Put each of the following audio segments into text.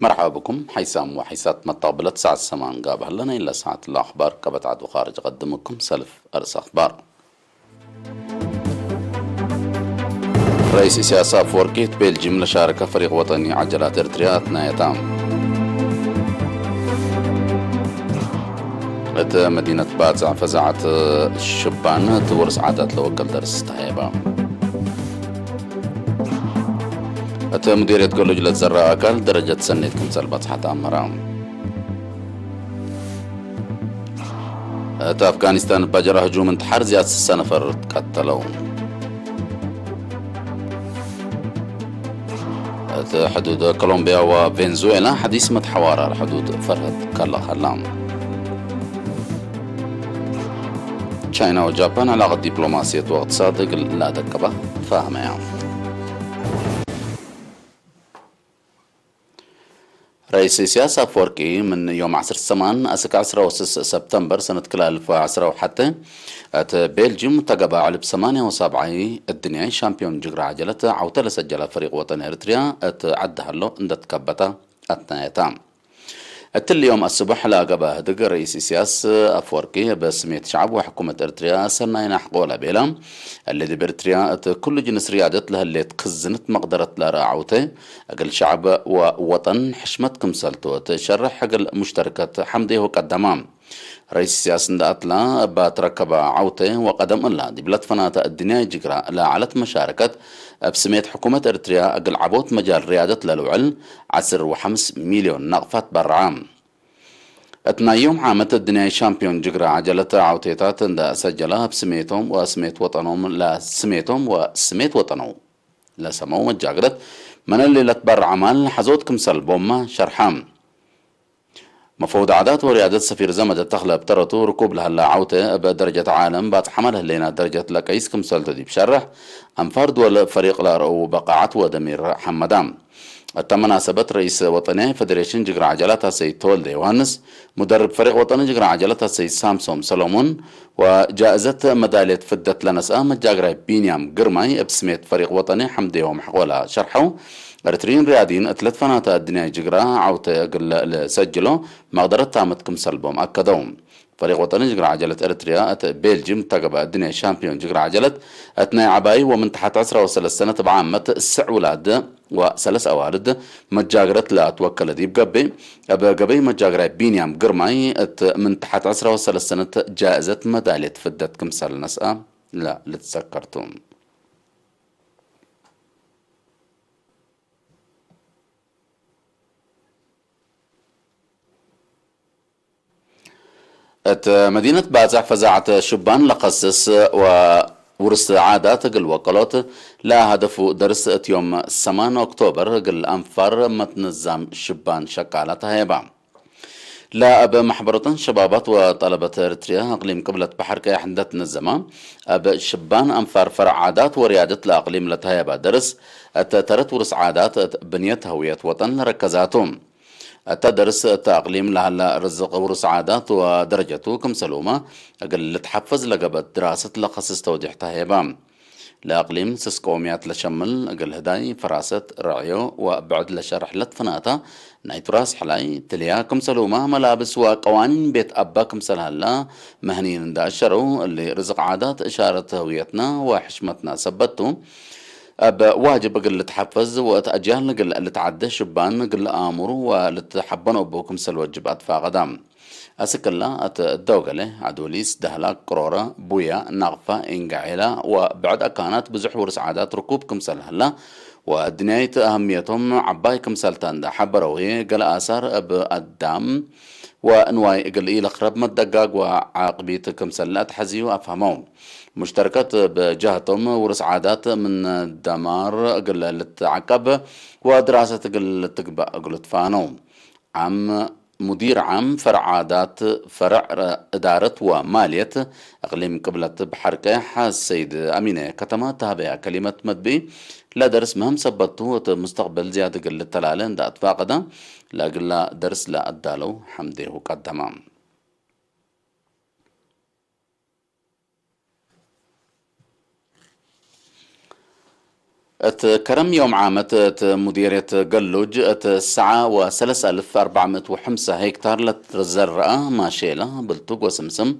مرحبا بكم حيسام وحيسات مطابلة ساعة السمان قابل لنا إلا ساعة الأخبار كبتعد وخارج أقدمكم سلف أرس أخبار. رئيس سياسة فوركي بلجيم لشارك فريق وطني عجلات إرتريا أثناء يتام. مدينة باتزع فزعت الشبان تورس عادات لوكل درس تهيبا. مديرية كولوج لتزرع أكل درجة سنة كمسال بطحة أمرام. أفغانستان بجرى هجوم انتحار زيادة السنفر قتلوا. حدود كولومبيا وفنزويلا حديث متحوار على حدود فرهد كلا خلام. تشاينا وجابان علاقة دبلوماسية واقتصاد لا دكبة فاهمة يعني. رئيس سياسة فوركي من يوم 10 سبتمبر سنة 2010 حتى بلجيم تقبع على ب78 الدنيا شامبيون جغرا عجلة عوتل سجل فريق وطن إرتريا عدها له اندت كبتا أثناء اليوم الصبح لاقبه دق رئيس سياسة أفوركي بسمية شعب وحكومة إرتريا سنين حقولا بيلا الذي بإرتريا كل جنس ريادة لها اللي تخزنت مقدرة لا راعوته أقل شعب ووطن حشمتكم سلتو تشرح أقل مشتركات حمديه وقدمام رئيس السياسة داتلا باتركب عوته وقدم الله دي بلاد فناتا الدنيا جقرا لا علت مشاركة بسمية حكومة إرتريا أقل عبوت مجال ريادة للوعل 10.5 مليون نقفات برعام اتنا يوم عامة الدنيا شامبيون جقرا عجلة عوتيتات دا سجلها بسميتهم وسميت وطنهم لا سميتهم وسميت وطنهم لا سمو مجاقرت من اللي لتبر عمال حزوتكم سلبوما شرحام مفروض عادات وريادة سفير زمد التخلى بترتو ركوب لها اللاعوته بدرجة عالم بات حملها لنا درجة لكيسكم سلطة دي بشرح أنفار دول فريق لارو بقاعات ودمير حمدام مناسبة رئيس وطني فدريشن جقر عجلاتها سيد تولد يوهانس مدرب فريق وطني جقر عجلاتها سيد سامسون سلومون وجائزة ميدالية فدة لنسأ مجاقرة بينيام قرماي بسمية فريق وطني حمدي ومحقولة شرحوا ارترين رياضيين ثلاث فناتا الدنيا جقرا عوته قل سجلوا مقدرة تامتكم سلبهم أكدوم فريق وطني جقرا عجلة ارتريا بلجيم تقبى الدنيا شامبيون جقرا عجلة اثناء عباي ومن تحت 10 سنة بعامة السع ولاد وثلاث أوارد مجاقرة لا توكل دي بقبي قبي مجاقرة بينيام قرماي من تحت 10 سنة جائزة ميدالية فدتكم سل نسأ لا لتذكرتم مدينة بازع فزعت شبان لقصص ورث عادات قل وقلات لا هدف درس يوم 8 أكتوبر قل أنفر متنظم شبان شكالتها هيبا لا أب محبرة شبابات وطلبة إرتريا أقليم قبلة بحر كي حدت نزما أب شبان أنفار فرع عادات وريادة الأقليم لتهيبا درس ترت ورث عادات بنية هوية وطن ركزاتهم تدرس تأقليم لها رزق ورث عادات ودرجته كم سلومة أقل تحفز لقبت دراسة لخصص توضيح تهيبام لأقليم سسكوميات لشمل أقل هداي فراسة رعيو وبعد لشرح لتفناتا نايت راس حلاي تليا كم سلومة ملابس وقوانين بيت أبا كم سلهلا مهنين دا الشرو اللي رزق عادات إشارة هويتنا وحشمتنا سبتو أب واجب قل تحفز وتأجيال قل اللي تعدى شبان قل آمر ولتحبن أبوكم سلوجبات فاقدام أسكلا الدوغلة عدوليس دهلا قرورة بويا نغفة إنقعيلا وبعد كانت بزحور سعادات ركوبكم سلهلا ودنياية أهميتهم عبايكم سلطان دا حبروه قل آثار أب الدام ونواي قل إيه لقرب مدقاق وعاقبيتكم سلات حزيو أفهمون مشتركات بجهتهم ورث عادات من دمار قل للتعقب ودراسة قل تقبأ قل تفانو عم مدير عام فرع عادات فرع إدارة ومالية أقليم قبلة بحركة السيد أمينة كتما تابع كلمة مدبي لا درس مهم سبتو مستقبل زيادة قل التلالين دا أتفاقدا لا قل درس لا أدالو حمده وقدمام كرم يوم عامة مديرية قلوج الساعة و3405 هكتار لتزرع ماشيلة بلتوق وسمسم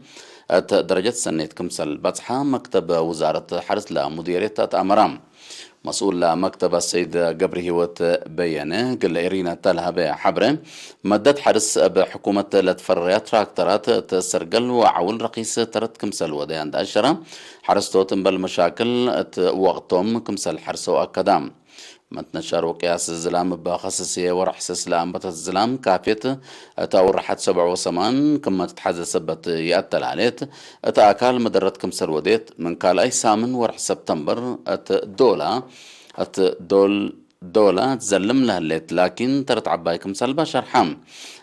درجة سنة كمسل بصحة مكتب وزارة حرس لمديرية أمرام مسؤول مكتب السيد قبر هيوت بيانه قل إيرينا تلها حبره مدد حرس بحكومة لتفريات تراكترات تسرقل وعول رقيس ترت كمسل وديان داشرة حرستوتن بالمشاكل وقتهم كمسل حرسو أكدام متنشر وقياس الزلام بخصصية ورحس السلام الزلام كافيت تاور رحت 7 كما تتحدث سبت يأتل عليت أكال مدرت كمسل وديت من قال أي سامن ورح سبتمبر دولة دولة تزلم لها الليت لكن ترت عبايكم سلبة شرحام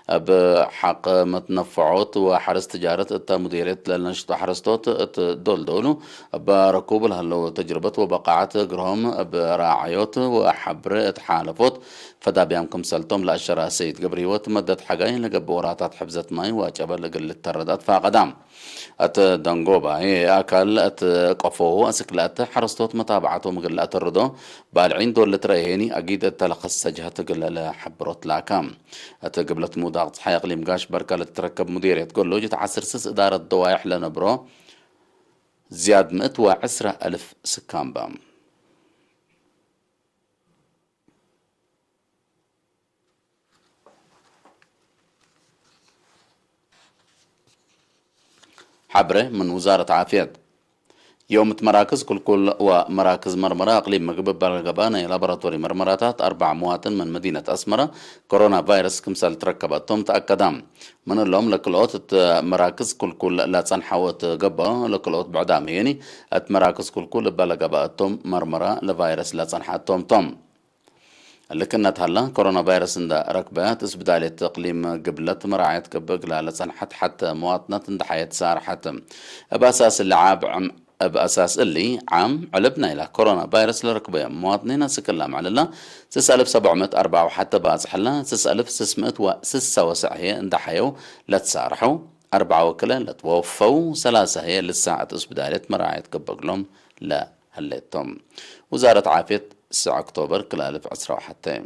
بحق متنفعات وحرس تجارة مديرية للنشط حرستوت دولو بركوب الهلو تجربة وبقاعات قرهم براعيات وحبر تحالفات فدا بيامكم سلتم لأشرا سيد قبريوت مدت حقاين لقب وراتات حبزة ماي واجبا لقل التردات فاقدام دنقوبا هي أكل قفوه أسكلات حرستوت متابعته مقلات الردو بالعين دول تريهيني أكيد تلخص سجهة تقل حبروت لاكام قبلت موداغ حيق لي مقاش بركة تركب مديرية تقول له جت عسر سس إدارة ضوايح لنبرو زياد 110,000 سكان بام حبره من وزارة عافية يوم مراكز كل ومراكز مرمرة أقليم مقبب بالغبانة لابراتوري مرمراتات 4 مواطن من مدينة أسمرة كورونا فيروس كمسال تركبتهم تأكدام من اللهم لكلوت مراكز كل لا تنحوت قبا لكلوت بعدام يعني مراكز كل بالغباتهم مرمرة لفيروس لا تنحتهم توم لكن هلا كورونا فيروس عند ركبات اسبدالية تقليم قبلت مراعية كبق لا لسنحت حتى مواطنة عند حياة سار حتى بأساس اللعاب بأساس اللي عام علبنا إلى كورونا فيروس لركبة مواطنين سكلام على الله 9704 وحتى بأس حلا 9606 هي عند حيو لا تسارحوا 4 وكلا لا توفوا 3 هي للساعة اسبدالية مراعية كبق لهم لا هليتهم وزارة عافية 9 أكتوبر كل 1010 حتى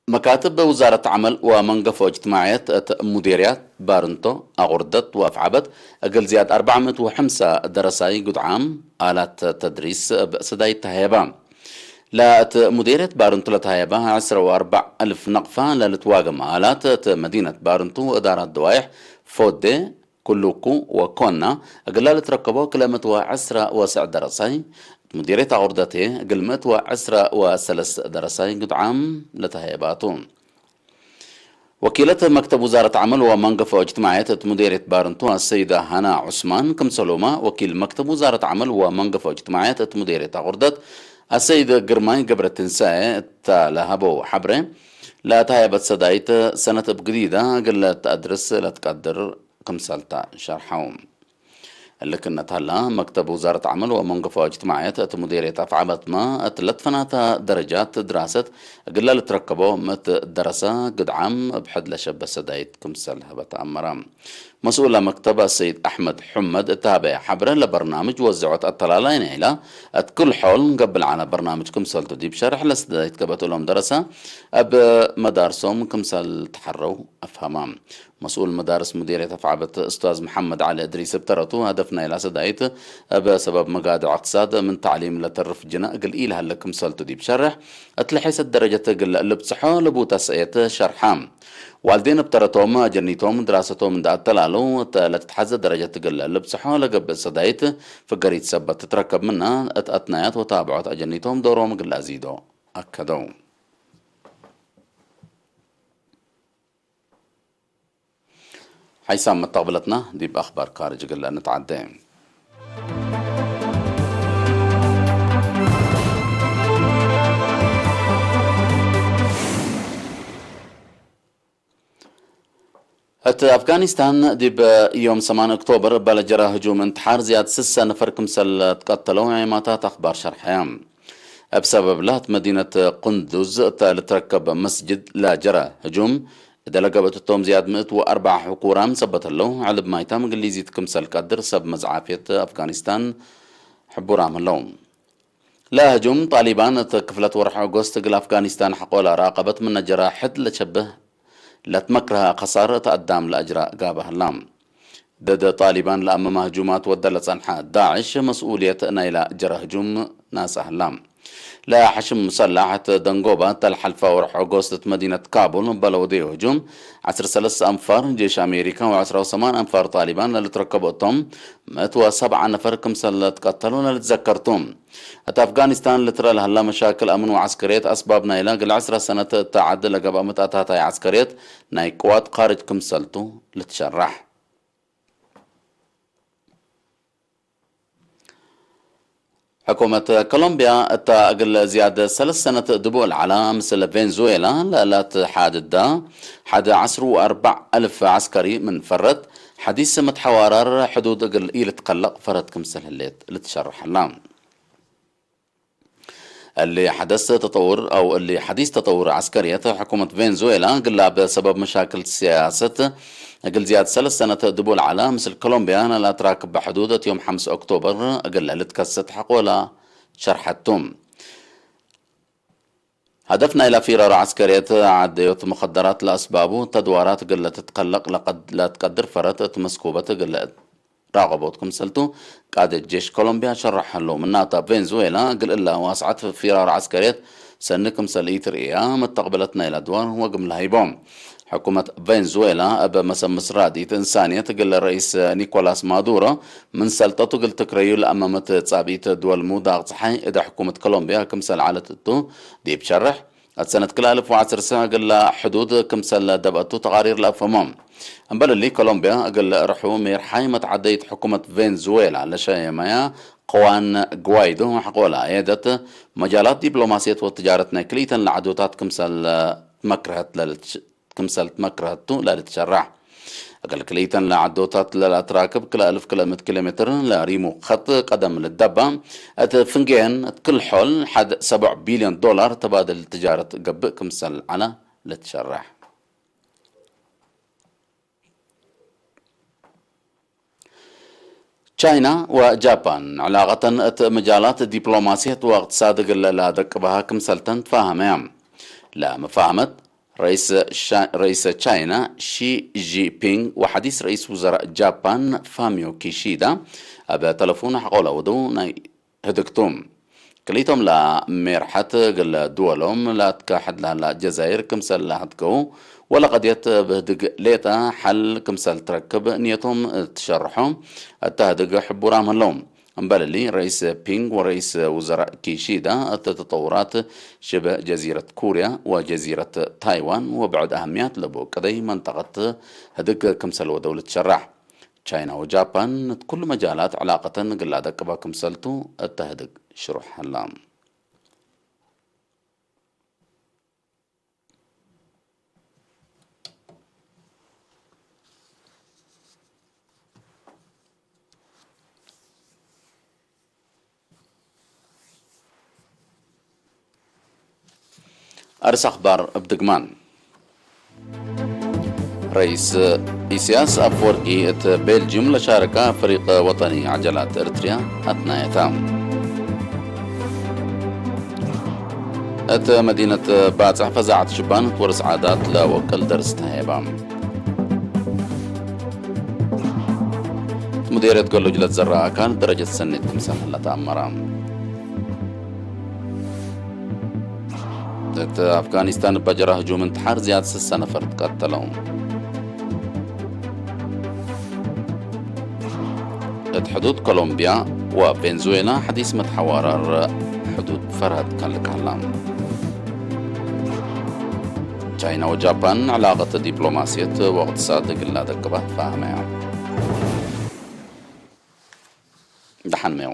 مكاتب وزارة عمل ومنقف واجتماعيات مديريات بارنتو أغردت وأفعبت أقل زياد 405 درساي قد عام آلات تدريس بسداي تهيبان لا مديرية بارنتو لتهيبا 10,004 نقفة للتواقم آلات مدينة بارنتو إدارة دوايح فودي كلوكو وكونا أقل تركبوا كلمة 10 درساي مديرية عردته قلمت 10 درساي قد عام لتهيباتون وكيلة مكتب وزارة عمل ومنقف واجتماعيات مديرية بارنتو السيدة هنا عثمان كمسلومة وكيل مكتب وزارة عمل ومنقف واجتماعيات مديرية عردت السيد قرماي قبر التنساء تالهبو حبره لا تهيبت سدايت سنة بجديدة قلت أدرس لا تقدر كمسالتا شرحهم لكن هلا مكتب وزارة عمل ومنقف واجتماعيات مديرية أفعبت ما لتفناتا درجات دراسة قلال تركبوا مت دراسة قد عام بحد لشب سدايت كمسال هبت أمرام مسؤول مكتب السيد أحمد حمد تابع حبر لبرنامج وزعت الطلالين إلى كل حول قبل على برنامج كمسال تديب شرح لسدايت كبت لهم دراسة أب مدارسهم كمسال تحروا أفهمام مسؤول مدارس مديرية أفعبت أستاذ محمد علي إدريس بترتو هدفنا إلى سدايت بسبب مقادع اقتصاد من تعليم لترف جناء قل إيلها لكم سلطة دي بشرح أتلحيس الدرجة قل لبصحو لبو تسعية شرحام والدين بترتوم جنيتهم دراستهم دا التلالو لتتحز درجة قل لبصحو لقب سدايت فقريت سبت تتركب منها أتنايات وتابعات أجنيتهم دورهم قل أزيدو أكدو حيث متقبلتنا دي بأخبار خارج قل نتعدى أفغانستان دي بيوم 8 أكتوبر بلجرى هجوم انتحار زياد 6 نفر كمسل تقتلوا عماتات أخبار شرحيام بسبب لهت مدينة قندوز تركب مسجد لا جرى هجوم دلقبت التوم زياد 104 حقورام سبت له علب مايتام انجليزي تكمسل قدر سب مزعافية أفغانستان حبورام اللوم لا هجوم طالبان تكفلت ورح أغسطس قل أفغانستان حقولا راقبت من جراحد لتشبه لا تمكرها خسارة قدام لأجراء قابه اللام ضد طالبان لأمام هجومات ودلت أنحاء داعش مسؤولية نيلا جرى هجوم ناس أهلام لا حشم مسلح دنقوبة تل حلفة ورح أغسطس مدينة كابول بلودي هجوم 13 أنفار جيش أمريكا و18 أنفار طالبان اللي تركبوا الطم ماتوا 7 نفر كمسل تقتلون اللي تذكرتم حتى أفغانستان اللي ترى لها لا مشاكل أمن وعسكريت أسباب نايلا قل 10 سنة تعدل لقبا متأتاتها عسكريت ناي قوات خارج كمسلتو لتشرح حكومة كولومبيا تأجل زيادة 3 سنة دبول على مثل فنزويلا لا حادد حد 14,000 عسكري من فرد حديث متحوارر حدود أقل إيل تقلق فرد كمسل الليت لتشرح اللام اللي حدث تطور أو اللي حديث تطور عسكرية حكومة فنزويلا قلها بسبب مشاكل سياسة أقل زيادة 3 سنة دبول على مثل كولومبيا لا تراكب بحدودة يوم 5 أكتوبر أقل اللي تكست حقولا شرحتهم هدفنا إلى فرار عسكرية عدية مخدرات لأسبابه تدوارات قلة تتقلق لقد لا تقدر فرات مسكوبة قلة راغبوتكم سلتو قادة جيش كولومبيا شرح له من ناطا فنزويلا قل إلا واسعت فرار عسكرية سنكم سليتر إيام استقبلتنا إلى دوار وقم الهيبوم حكومة فنزويلا أبا مسم مصرادي إنسانية تقل الرئيس نيكولاس مادورو من سلطته قل تكريول أمام تصابيت دول موداغ صحي إذا حكومة كولومبيا كمسل عالتتو دي بشرح السنة كلا 1010 سنة قل حدود كمسل دبأتو تقارير لأفهمهم أمبال اللي كولومبيا قل رحو مير حايمة عديت حكومة فنزويلا لشاية مايا قوان جوايدو حقولا عيادة مجالات دبلوماسية والتجارة كليتا لعدوتات كمسل مكرهت كمسل تمكرهتو لا لتشرح أقل كليتا لعدوتات للأتراكب كلا 1000 كيلومتر لريمو خط قدم للدبة فنجين كل حول حد 7 بليون دولار تبادل التجارة قبل كمسل على لتشرح تشاينا وجابان علاقة مجالات دبلوماسية واقتصاد لا دق بها كمسلتن تفاهم لا مفاهمت رئيس تشاينا شي جي بينغ وحديث رئيس وزراء جابان فاميو كيشيدا أبا تلفون حقولا ودو هدكتوم كليتهم لا مرحت قل دولهم لا تكاحد لها الجزائر كمسل لا هتكو ولا قد يتبهدق ليتا حل كمسل تركب نيتهم تشرحهم التهدق حبورام اللوم امبالي رئيس بينغ ورئيس وزراء كيشيدا التطورات شبه جزيرة كوريا وجزيرة تايوان وبعد أهميات لبو كدي منطقة هدق كمسل ودولة شرح تشاينا وجابان كل مجالات علاقة قلادة كبا كمسلتو التهدق شروح اللام أرس أخبار بدقمان رئيس إيسياس أفورقي بلجيوم لشارك فريق وطني عجلات إرتريا أثناء تام مدينة باتع فزعت شبان ورس عادات لا وكل درس تهيبام مديرية قلو جلد زراء كانت درجة سنة تمسح لتأمرام أفغانستان بجرى هجوم انتحار زيادة 6 نفر تقتلهم حدود كولومبيا وفنزويلا حديث متحوار حدود فرهد كان لك علام تشاينا وجابان علاقة دبلوماسية واقتصاد قلنا دقبات فاهمة دحن ميو